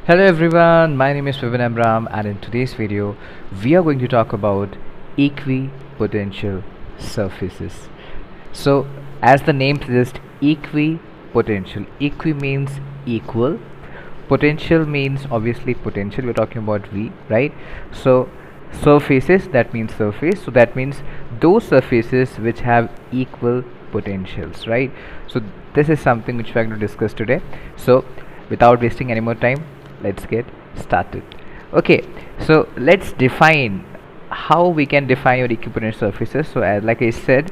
Hello everyone, my name is Vivin Amram and in today's video we are going to talk about equipotential surfaces. So as the name suggests, equipotential. Equi means equal, potential means obviously potential, we're talking about V, right? So surfaces, that means surface, so that means those surfaces which have equal potentials, right? So this is something which we're going to discuss today. So without wasting any more time, let's get started. Okay, so let's define how we can define your equipotential surfaces. So as like I said,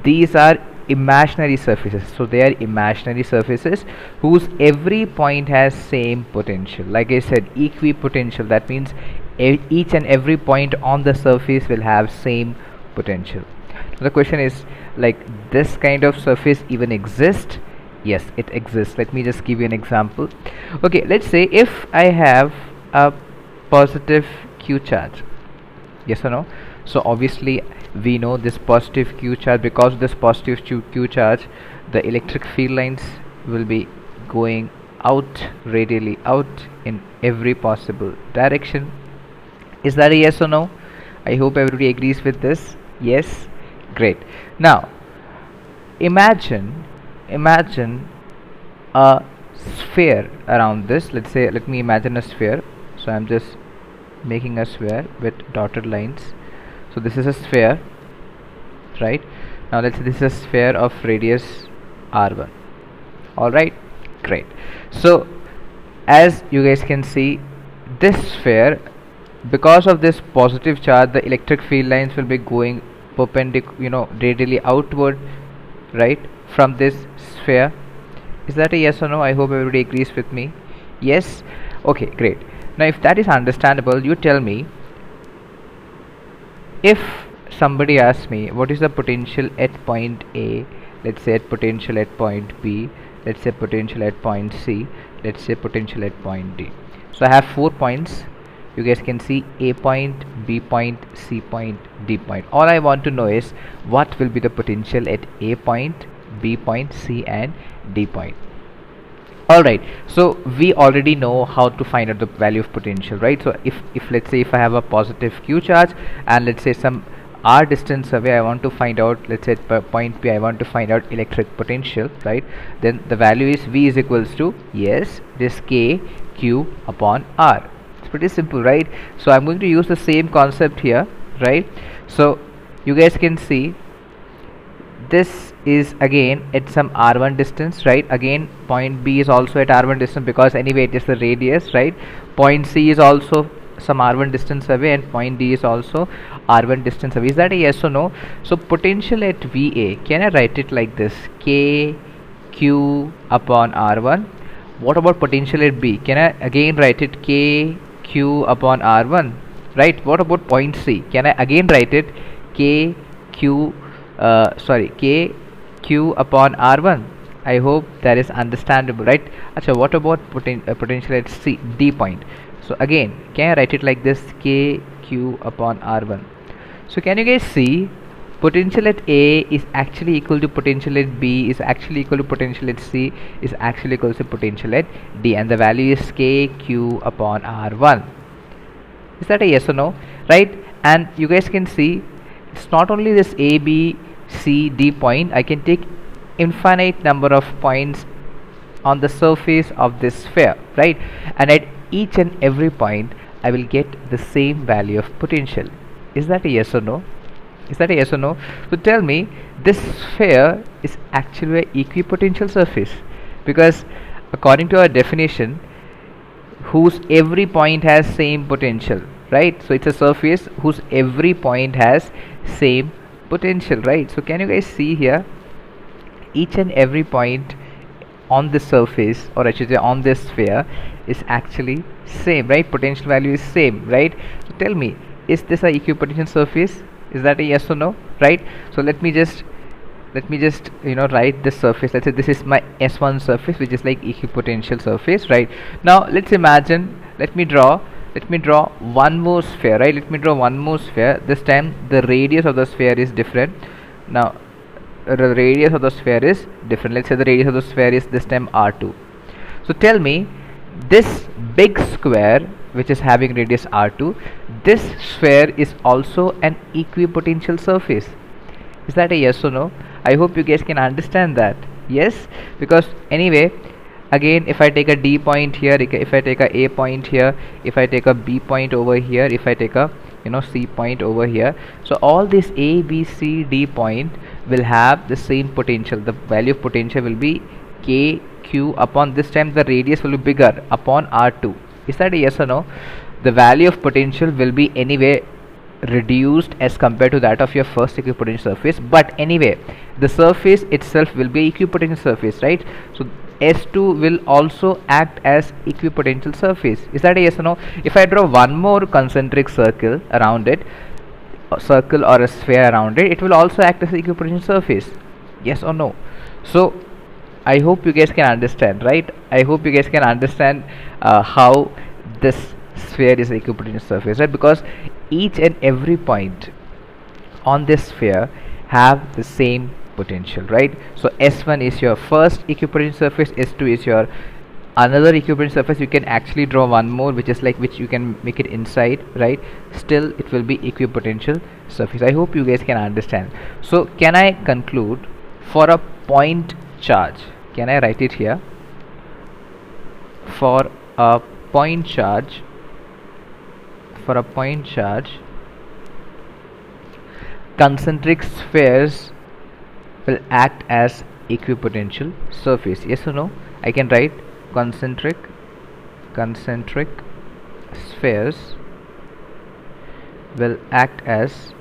these are imaginary surfaces, so they are imaginary surfaces whose every point has same potential. Like I said, equipotential, that means each and every point on the surface will have same potential. So the question is, like, this kind of surface even exist? Yes, it exists. Let me just give you an example. Okay, let's say if I have a positive q charge, yes or no? So obviously we know this positive q charge, because of this positive q charge the electric field lines will be going out, radially out, in every possible direction. Is that a yes or no? I hope everybody agrees with this. Yes, great. Now imagine a sphere around this. Let's say, let me imagine a sphere. So I'm just making a sphere with dotted lines. So this is a sphere, right? Now let's say this is a sphere of radius r1. Alright, great. So as you guys can see, this sphere, because of this positive charge, the electric field lines will be going perpendicular, radially outward, right, from this sphere. Is that a yes or no? I hope everybody agrees with me. Yes. Okay, great. Now if that is understandable, you tell me, if somebody asks me what is the potential at point A, let's say at potential at point B, let's say potential at point C, let's say potential at point D. So I have 4 points. You guys can see A point, B point, C point, D point. All I want to know is what will be the potential at A point, B point, C and D point. Alright, so we already know how to find out the value of potential, right? So if let's say if I have a positive q charge and let's say some r distance away I want to find out, let's say at point P I want to find out electric potential, right? Then the value is V is equals to, yes, this K Q upon R. It's pretty simple, right? So I'm going to use the same concept here, right? So you guys can see this is again at some r1 distance, right? Again point B is also at r1 distance, because anyway it is the radius, right? Point C is also some r1 distance away and point D is also r1 distance away. Is that a yes or no? So potential at VA, can I write it like this, K Q upon r1? What about potential at B? Can I again write it K Q upon r1, right? What about point C? Can I again write it K Q K Q upon r1? I hope that is understandable, right? Achha, what about potential at C, D point? So again, can I write it like this, K Q upon r1? So can you guys see, potential at A is actually equal to potential at B, is actually equal to potential at C, is actually equal to potential at D, and the value is K Q upon r1. Is that a yes or no? Right? And you guys can see, it's not only this A, B, C, D point. I can take infinite number of points on the surface of this sphere, right? And at each and every point I will get the same value of potential. Is that a yes or no? Is that a yes or no? So tell me, this sphere is actually an equipotential surface, because according to our definition, whose every point has same potential, right? So it's a surface whose every point has same potential, right? So can you guys see here, each and every point on this surface, or I should say on this sphere, is actually same, right? Potential value is same, right? So tell me, is this a equipotential surface? Is that a yes or no? Right? So let me just write this surface. Let's say this is my S1 surface, which is like equipotential surface, right? Now let's imagine, let me draw one more sphere, right? Let me draw one more sphere. This time the radius of the sphere is different. Now the radius of the sphere is different. Let's say the radius of the sphere is this time r2. So tell me, this big square which is having radius r2, this sphere is also an equipotential surface. Is that a yes or no? I hope you guys can understand that. Yes, because anyway, again, if I take a D point here, if I take a point here, if I take a B point over here, if I take a C point over here, so all this A, B, C, D point will have the same potential. The value of potential will be K Q upon, this time the radius will be bigger, upon R2. Is that a yes or no? The value of potential will be anyway reduced as compared to that of your first equipotential surface, but anyway the surface itself will be equipotential surface, right? So S2 will also act as equipotential surface. Is that a yes or no? If I draw one more concentric circle around it, a circle or a sphere around it, it will also act as equipotential surface. Yes or no? So I hope you guys can understand, right? I hope you guys can understand how this sphere is equipotential surface, right? Because each and every point on this sphere have the same potential, right? So S1 is your first equipotential surface, S2 is your another equipotential surface. You can actually draw one more which is like, which you can make it inside, right? Still it will be equipotential surface. I hope you guys can understand. So can I conclude, for a point charge, can I write it here? For a point charge, concentric spheres will act as equipotential surface. Yes or no? I can write concentric spheres will act as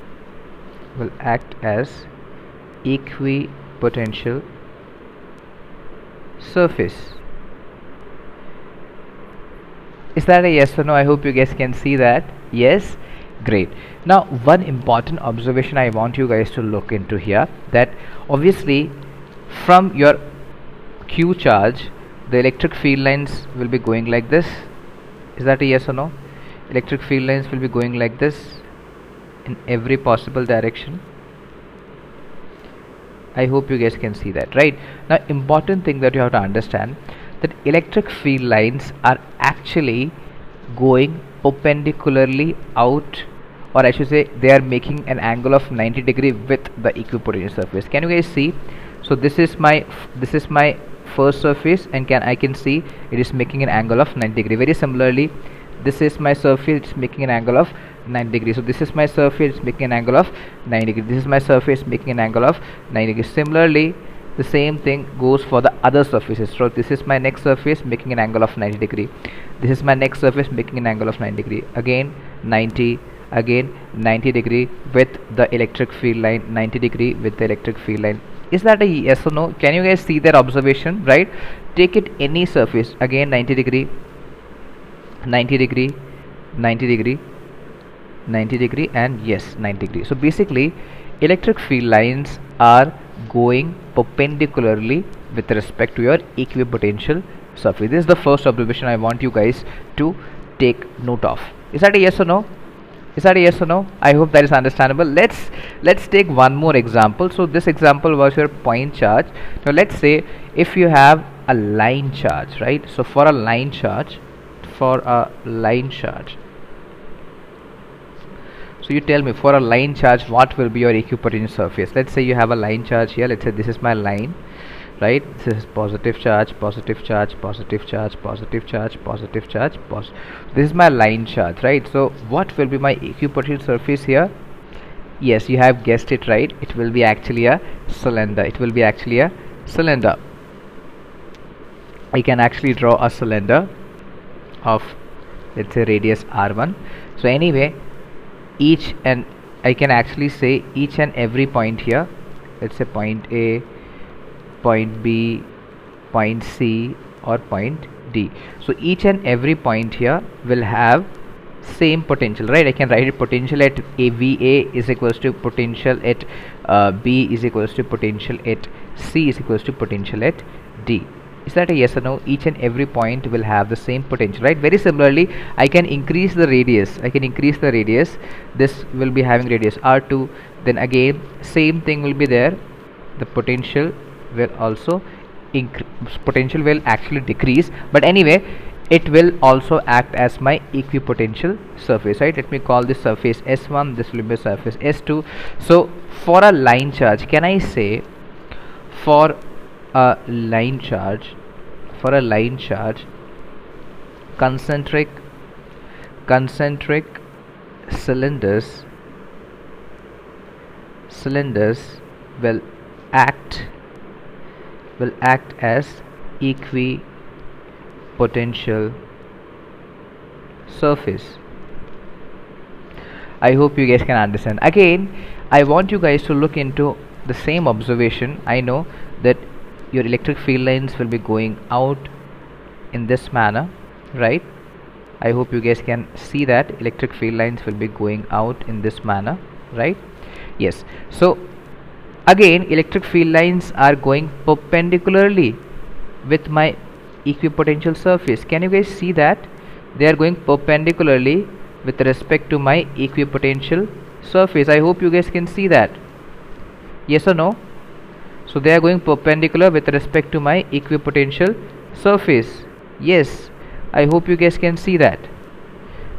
equipotential surface. Is that a yes or no? I hope you guys can see that. Yes, great. Now one important observation I want you guys to look into here, that obviously from your Q charge the electric field lines will be going like this. Is that a yes or no? Electric field lines will be going like this in every possible direction. I hope you guys can see that, right? Now important thing that you have to understand, that electric field lines are actually going perpendicularly out, or I should say they are making an angle of 90 degree with the equipotential surface. Can you guys see? So this is my first surface, and I can see it is making an angle of 90 degree. Very similarly, this is my surface, it's making an angle of 90 degrees. So this is my surface, it's making an angle of 90 degrees. This is my surface making an angle of 90 degrees. Similarly, the same thing goes for the other surfaces. So this is my next surface making an angle of 90 degree. This is my next surface making an angle of 90 degree. Again 90, again 90 degree with the electric field line, 90 degree with the electric field line. Is that a yes or no? Can you guys see that observation, right? Take it any surface, again 90 degree, 90 degree, 90 degree, 90 degree, and yes, 90 degree. So basically electric field lines are going perpendicularly with respect to your equipotential surface. This is the first observation I want you guys to take note of. Is that a yes or no? Is that a yes or no? I hope that is understandable. Let's take one more example. So this example was your point charge. Now let's say if you have a line charge, right? So for a line charge, so you tell me, for a line charge what will be your equipotential surface? Let's say you have a line charge here. Let's say this is my line, right? This is positive charge, positive charge, positive charge, positive charge, positive charge, this is my line charge, right? So what will be my equipotential surface here? Yes, you have guessed it right. It will be actually a cylinder. It will be actually a cylinder. I can actually draw a cylinder of, let's say, radius r1. So anyway, I can actually say each and every point here, let's say point A, point B, point C, or point D. So each and every point here will have same potential, right? I can write it, potential at VA is equals to potential at B is equals to potential at C is equals to potential at D. Is that a yes or no? Each and every point will have the same potential, right? Very similarly, I can increase the radius. This will be having radius r2. Then again, same thing will be there. The potential will also actually decrease. But anyway, it will also act as my equipotential surface, right? Let me call this surface S1, this will be surface S2. So for a line charge, can I say for a line charge, concentric cylinders will act as equipotential surface. I hope you guys can understand. Again, I want you guys to look into the same observation. I know that your electric field lines will be going out in this manner, right? I hope you guys can see that electric field lines will be going out in this manner, right? Yes. So again, electric field lines are going perpendicularly with my equipotential surface. Can you guys see that? They are going perpendicularly with respect to my equipotential surface. I hope you guys can see that. Yes or no? So they are going perpendicular with respect to my equipotential surface. Yes, I hope you guys can see that.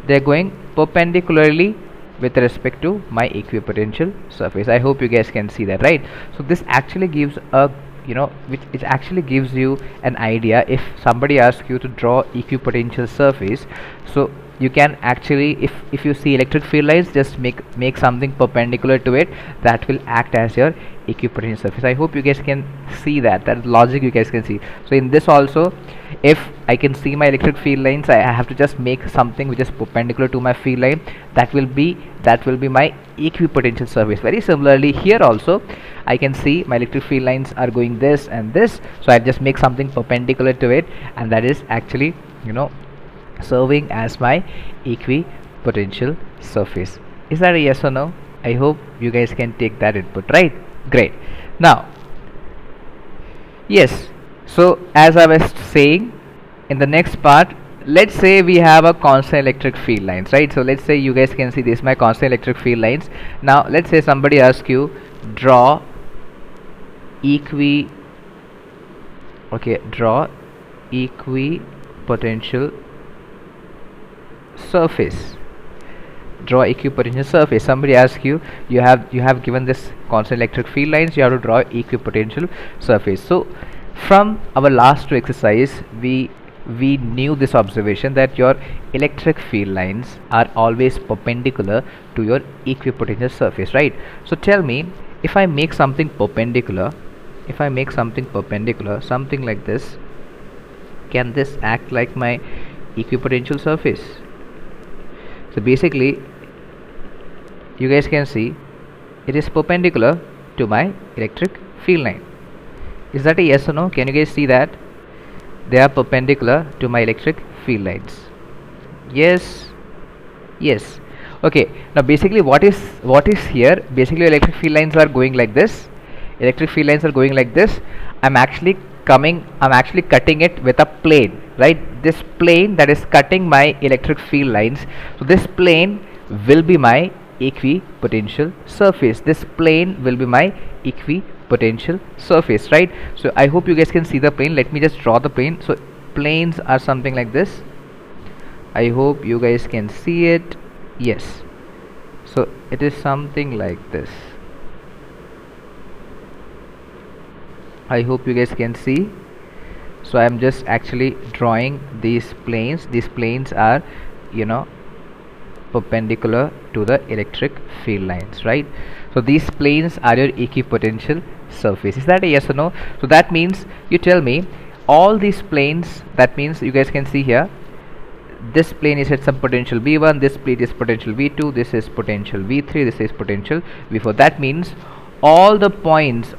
They are going perpendicularly with respect to my equipotential surface. I hope you guys can see that, right? So this actually gives a, it actually gives you an idea. If somebody asks you to draw equipotential surface, so you can actually, if you see electric field lines, just make something perpendicular to it that will act as your equipotential surface. I hope you guys can see that logic you guys can see. So in this also, if I can see my electric field lines, I have to just make something which is perpendicular to my field line. That will be my equipotential surface. Very similarly here also, I can see my electric field lines are going this and this, so I just make something perpendicular to it, and that is actually serving as my equipotential surface. Is that a yes or no? I hope you guys can take that input, right? Great. Now, yes, so as I was saying, in the next part, let's say we have a constant electric field lines, right? So let's say you guys can see this my constant electric field lines. Now let's say somebody asks you, draw equipotential surface. Draw equipotential surface. Somebody asks you, you have given this constant electric field lines, you have to draw equipotential surface. So from our last two exercise, we knew this observation that your electric field lines are always perpendicular to your equipotential surface, right? So tell me, if I make something perpendicular, something like this, can this act like my equipotential surface? So basically, you guys can see it is perpendicular to my electric field line. Is that a yes or no? Can you guys see that? They are perpendicular to my electric field lines. Yes. Yes. Okay. Now basically what is here? Basically electric field lines are going like this. I'm actually cutting it with a plane, right? This plane that is cutting my electric field lines. So this plane will be my equipotential surface. Right? So I hope you guys can see the plane. Let me just draw the plane. So planes are something like this. I hope you guys can see it. Yes. So it is something like this. I hope you guys can see. So I am just actually drawing these planes. These planes are perpendicular to the electric field lines, right? So these planes are your equipotential surface. Is that a yes or no? So that means, you tell me, all these planes, that means you guys can see here, this plane is at some potential V1, this plane is potential V2, this is potential V3, this is potential V4. That means all the points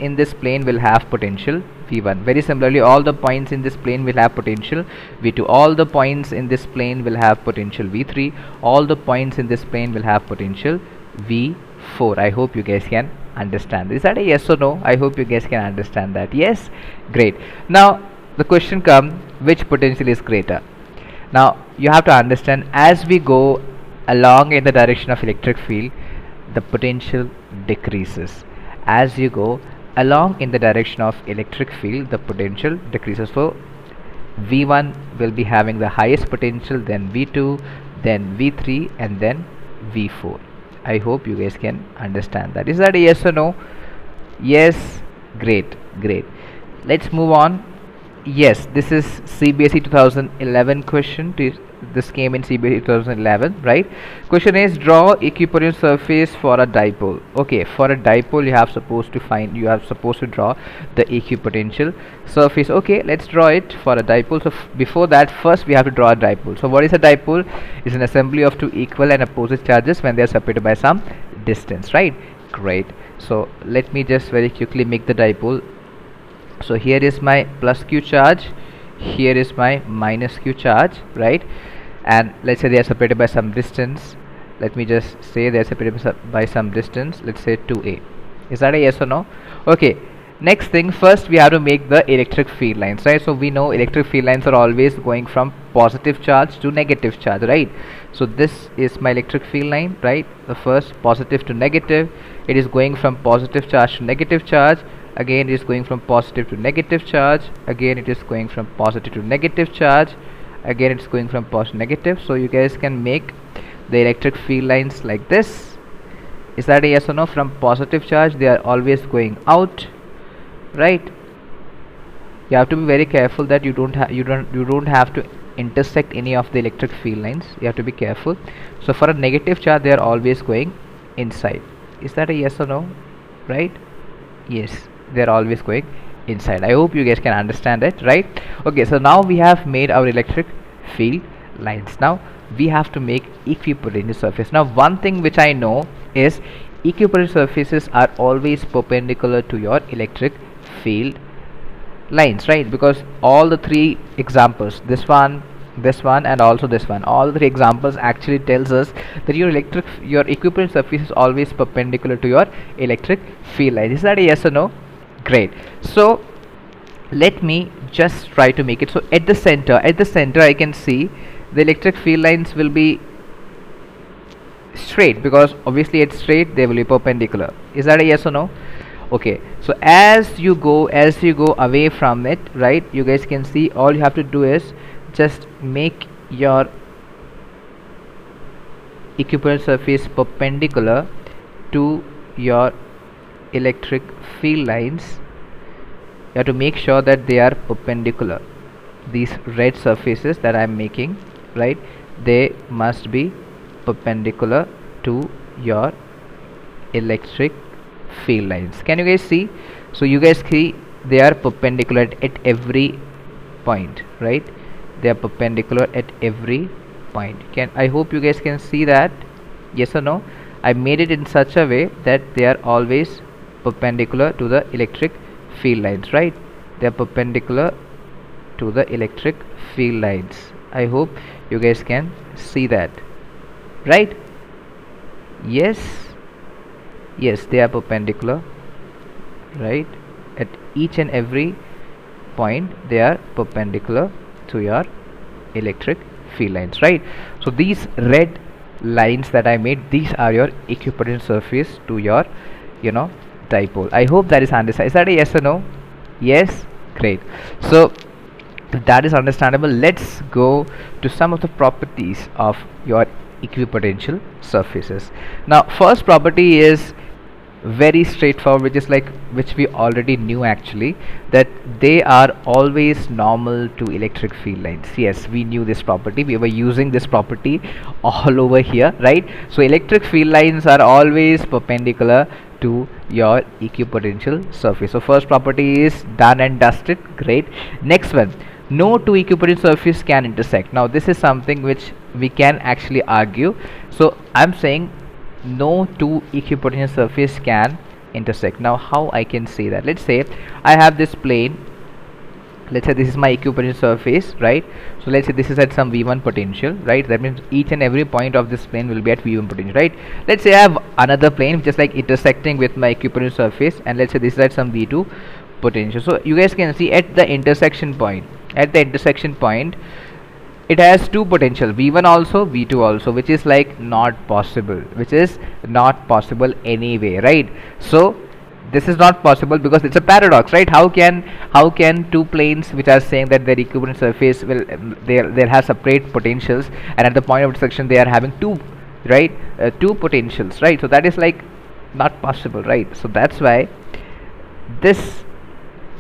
in this plane will have potential V1. Very similarly, all the points in this plane will have potential V2. All the points in this plane will have potential V3. All the points in this plane will have potential V4. I hope you guys can understand. Is that a yes or no? I hope you guys can understand that. Yes? Great. Now the question comes, which potential is greater? Now you have to understand, as we go along in the direction of electric field, the potential decreases. As you go along in the direction of electric field, the potential decreases. So V1 will be having the highest potential, then V2, then V3, and then V4. I hope you guys can understand that. Is that a yes or no? Yes. Great, great. Let's move on. Yes, this is CBSE 2011 question. This came in CBSE 2011, right? Question is, draw equipotent surface for a dipole. Okay, for a dipole you have supposed to draw the equipotential surface. Okay, let's draw it for a dipole. So before that, first we have to draw a dipole. So what is a dipole? It's an assembly of two equal and opposite charges when they are separated by some distance, right? Great. So let me just very quickly make the dipole. So here is my plus q charge, here is my minus q charge, right? And let's say they are separated by some distance. Let me just say they are separated by some distance, let's say 2a. Is that a yes or no? Okay, next thing, first we have to make the electric field lines, right? So we know electric field lines are always going from positive charge to negative charge, right? So this is my electric field line, right? The first positive to negative, it is going from positive charge to negative charge. Again it is going from positive to negative charge. Again it is going from positive to negative charge. Again it's going from positive to negative. So you guys can make the electric field lines like this. Is that a yes or no? From positive charge they are always going out, right? You have to be very careful that you don't have to intersect any of the electric field lines. You have to be careful. So for a negative charge they are always going inside. Is that a yes or no? Right? Yes, they are always going inside. I hope you guys can understand it, right? Okay, so now we have made our electric field lines. Now we have to make equipotential surface. Now one thing which I know is equipotential surfaces are always perpendicular to your electric field lines, right? Because all the three examples, this one and also this one, all the three examples actually tells us that your equipotential surface is always perpendicular to your electric field line. Is that a yes or no? Great. So let me just try to make it. So at the center I can see the electric field lines will be straight, because obviously it's straight, they will be perpendicular. Is that a yes or no? Okay, so as you go away from it, right, you guys can see all you have to do is just make your equipotential surface perpendicular to your electric field lines. You have to make sure that they are perpendicular. These red surfaces that I am making, right, they must be perpendicular to your electric field lines. Can you guys see? So you guys see they are perpendicular at every point, right? They are perpendicular at every point. I hope you guys can see that. Yes or no? I made it in such a way that they are always perpendicular to the electric field lines, right? They are perpendicular to the electric field lines. I hope you guys can see that, right? Yes, they are perpendicular, right? At each and every point they are perpendicular to your electric field lines, right? So these red lines that I made, these are your equipotential surface to your dipole. I hope that is understood. Is that a yes or no? Yes. Great. So that is understandable. Let's go to some of the properties of your equipotential surfaces. Now first property is very straightforward, which we already knew actually, that they are always normal to electric field lines. Yes, we knew this property, we were using this property all over here, right? So electric field lines are always perpendicular to your equipotential surface. So first property is done and dusted. Great. Next one, no two equipotential surfaces can intersect. Now this is something which we can actually argue. So I'm saying no two equipotential surface can intersect. Now how I can say that? Let's say I have this plane, let's say this is my equipotential surface, right? So let's say this is at some V1 potential, right? That means each and every point of this plane will be at V1 potential, right? Let's say I have another plane which is like intersecting with my equipotential surface, and let's say this is at some V2 potential. So you guys can see at the intersection point, it has two potential, V1 also, V2 also, which is not possible anyway, right? So this is not possible because it's a paradox, right? How can two planes which are saying that their equivalent surface will they'll have separate potentials, and at the point of intersection they are having two, right, two potentials, right? So that is like not possible, right? So that's why this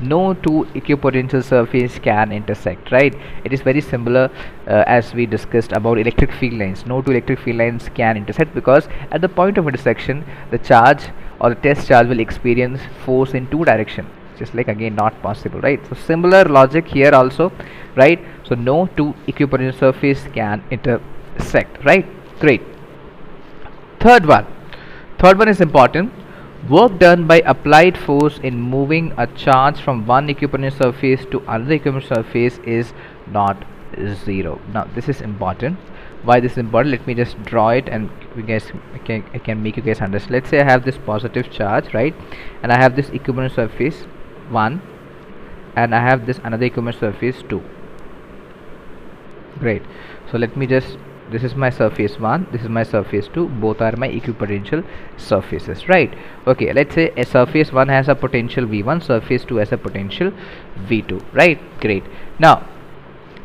no two equipotential surface can intersect, right? It is very similar as we discussed about electric field lines. No two electric field lines can intersect because at the point of intersection the charge or the test charge will experience force in two directions, just like again not possible, right? So similar logic here also, right? So no two equipotential surface can intersect, right? Great. Third one is important. Work done by applied force in moving a charge from one equipotential surface to another equipotential surface is not zero. Now this is important. Why this is important? Let me just draw it, and you guys I can make you guys understand. Let's say I have this positive charge, right, and I have this equipotential surface 1, and I have this another equipotential surface 2. Great. So let me just, this is my surface 1, this is my surface 2, both are my equipotential surfaces, right? Okay, let's say a surface 1 has a potential V1, surface 2 has a potential V2, right? Great. Now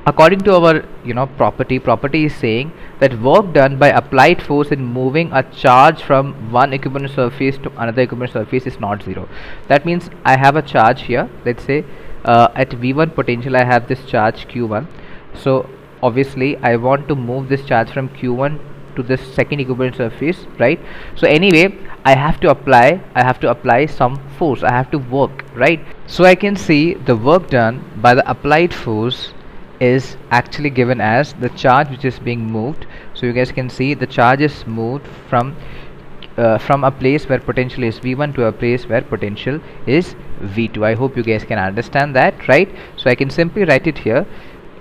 according to our property is saying that work done by applied force in moving a charge from one equipotential surface to another equipotential surface is not zero. That means I have a charge here, let's say at V1 potential I have this charge Q1. So obviously I want to move this charge from Q1 to this second equipotential surface, right? So anyway I have to apply some force, I have to work, right? So I can see the work done by the applied force is actually given as the charge which is being moved. So you guys can see the charge is moved from a place where potential is V1 to a place where potential is V2. I hope you guys can understand that, right? So I can simply write it here,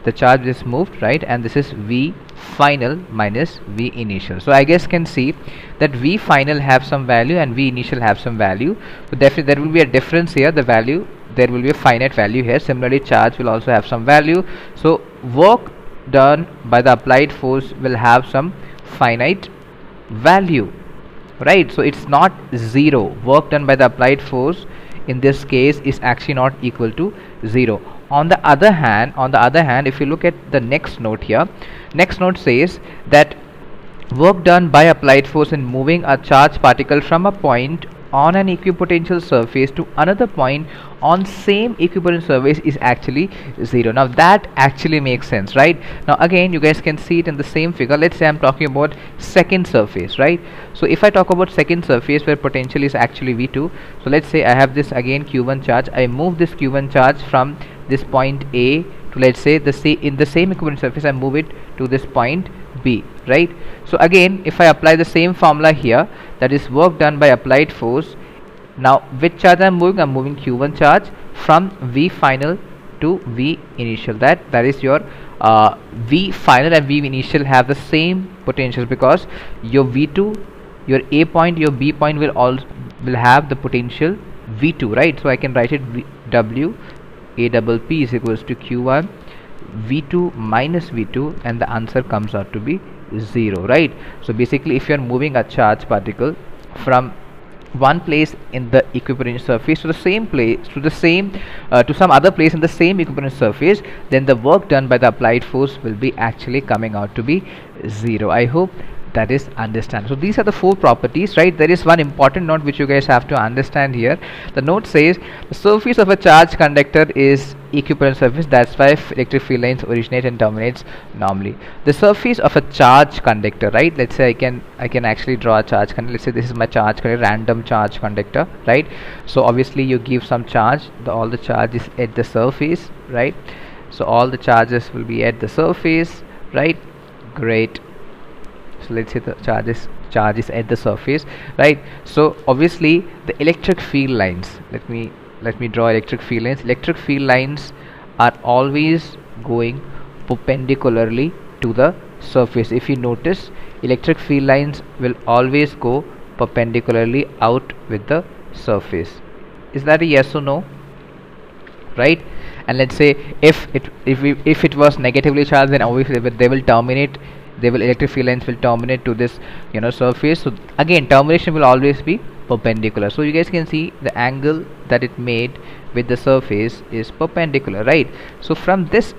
the charge is moved, right, and this is V final minus V initial. So I guess can see that V final have some value and V initial have some value, so definitely there will be a difference here, the value, there will be a finite value here. Similarly charge will also have some value, so work done by the applied force will have some finite value, right? So it's not zero. Work done by the applied force in this case is actually not equal to zero. On the other hand, if you look at the next note here, next note says that work done by applied force in moving a charged particle from a point on an equipotential surface to another point on same equipotential surface is actually zero. Now that actually makes sense, right? Now again you guys can see it in the same figure. Let's say I'm talking about second surface, right? So if I talk about second surface where potential is actually V2, so let's say I have this again Q1 charge, I move this Q1 charge from this point A to, let's say, in the same equivalent surface I move it to this point B, right? So again if I apply the same formula here, that is work done by applied force. Now which charge I'm moving Q1 charge from V final to V initial. That is your V final and V initial have the same potential because your V2, your A point, your B point will have the potential V2, right? So I can write it W A double P is equals to Q1 V2 minus V2, and the answer comes out to be 0, right? So basically if you are moving a charged particle from one place in the equipotential surface to the same place to some other place in the same equipotential surface, then the work done by the applied force will be actually coming out to be 0. I hope that is understand. So these are the four properties, right? There is one important note which you guys have to understand here. The note says the surface of a charged conductor is equipotential surface. That's why electric field lines originate and terminates normally. The surface of a charged conductor, right? Let's say I can actually draw a charge conductor. Let's say this is my charge conductor, random charge conductor, right? So obviously you give some charge, all the charge is at the surface, right? So all the charges will be at the surface, right? Great. So let's say the charge is at the surface, right? So obviously the electric field lines, let me draw electric field lines. Electric field lines are always going perpendicularly to the surface. If you notice, electric field lines will always go perpendicularly out with the surface. Is that a yes or no? Right? And let's say if it was negatively charged, then obviously they will terminate. Electric field lines will terminate to this surface. So again termination will always be perpendicular. So you guys can see the angle that it made with the surface is perpendicular, right? So from this,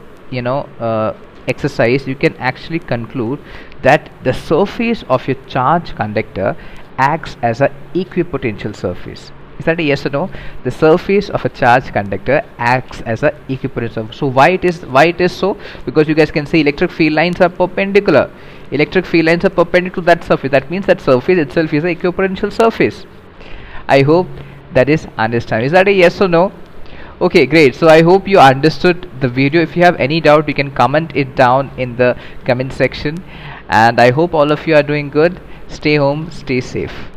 exercise, you can actually conclude that the surface of your charge conductor acts as a equipotential surface. Is that a yes or no? The surface of a charge conductor acts as a equipotential surface. So why it is so? Because you guys can see electric field lines are perpendicular. Electric field lines are perpendicular to that surface. That means that surface itself is an equipotential surface. I hope that is understand. Is that a yes or no? Okay, great. So I hope you understood the video. If you have any doubt, you can comment it down in the comment section. And I hope all of you are doing good. Stay home, stay safe.